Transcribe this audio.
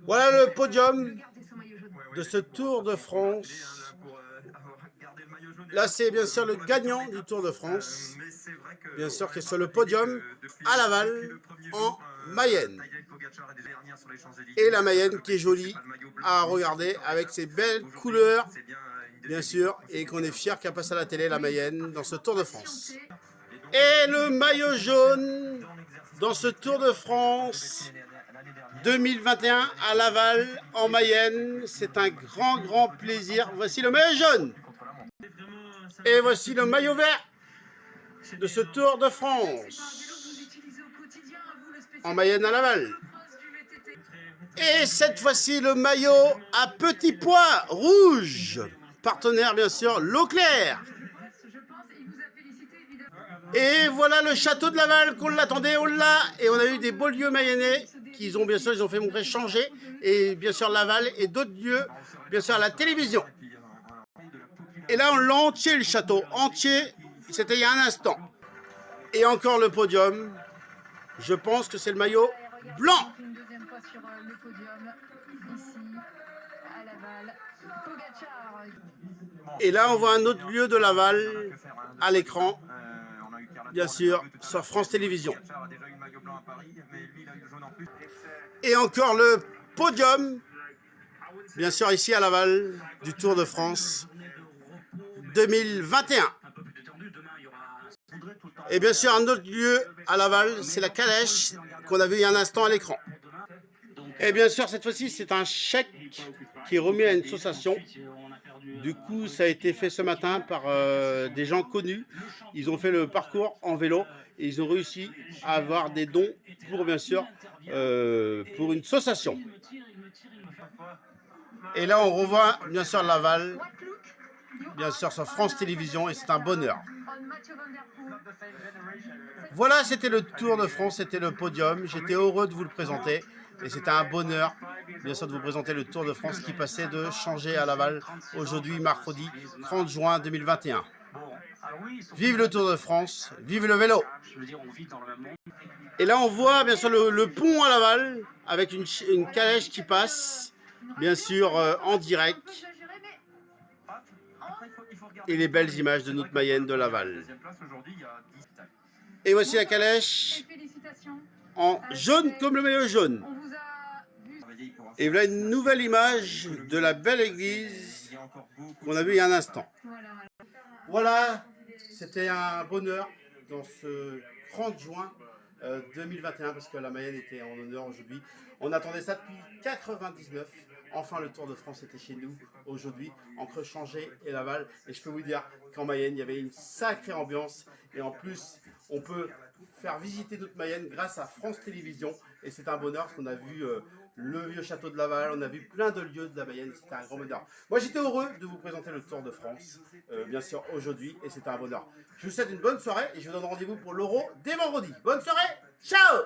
Voilà le podium de ce Tour de France. Là, c'est bien sûr le gagnant du Tour de France, bien sûr, qui est sur le podium à Laval, en Mayenne. Et la Mayenne qui est jolie à regarder avec ses belles couleurs, bien sûr, et qu'on est fier qu'elle passe à la télé, la Mayenne, dans ce Tour de France. Et le maillot jaune dans ce Tour de France 2021 à Laval, en Mayenne. C'est un grand plaisir. Voici le maillot jaune. Et voici le maillot vert de ce Tour de France en Mayenne à Laval. Et cette fois-ci, le maillot à petits pois rouge. Partenaire, bien sûr, Leclerc. Et voilà le château de Laval qu'on l'attendait, on l'a. Et on a eu des beaux lieux mayennais qu'ils ont, bien sûr, ils ont fait montrer changer. Et bien sûr, Laval et d'autres lieux, bien sûr, à la télévision. Et là, on l'a entier, le château. Entier, c'était il y a un instant. Et encore le podium. Je pense que c'est le maillot blanc. Et là, on voit un autre lieu de Laval à l'écran. Bien sûr, sur France Télévisions. Et encore le podium, bien sûr, ici à Laval, du Tour de France 2021. Et bien sûr, un autre lieu à Laval, c'est la calèche qu'on a vu il y a un instant à l'écran. Et bien sûr, cette fois-ci, c'est un chèque qui est remis à une association. Du coup, ça a été fait ce matin par des gens connus. Ils ont fait le parcours en vélo et ils ont réussi à avoir des dons pour, bien sûr, pour une association. Et là, on revoit, bien sûr, Laval, bien sûr, sur France Télévisions, et c'est un bonheur. Voilà, c'était le Tour de France, c'était le podium. J'étais heureux de vous le présenter. Et c'était un bonheur, bien sûr, de vous présenter le Tour de France qui passait de changer à Laval aujourd'hui, mercredi 30 juin 2021. Vive le Tour de France, vive le vélo! Et là, on voit bien sûr le pont à Laval avec une calèche qui passe, bien sûr, en direct. Et les belles images de notre Mayenne de Laval. Et voici la calèche en jaune comme le maillot jaune. Et voilà une nouvelle image de la belle église qu'on a vue il y a un instant. Voilà, c'était un bonheur dans ce 30 juin 2021 parce que la Mayenne était en honneur aujourd'hui. On attendait ça depuis 99. Enfin, le Tour de France était chez nous aujourd'hui, entre Changé et Laval. Et je peux vous dire qu'en Mayenne, il y avait une sacrée ambiance. Et en plus, on peut faire visiter notre Mayenne grâce à France Télévisions. Et c'est un bonheur parce qu'on a vu le vieux château de Laval, on a vu plein de lieux de la Mayenne. C'était un grand bonheur. Moi, j'étais heureux de vous présenter le Tour de France, bien sûr, aujourd'hui. Et c'était un bonheur. Je vous souhaite une bonne soirée et je vous donne rendez-vous pour l'Euro dès vendredi. Bonne soirée, ciao!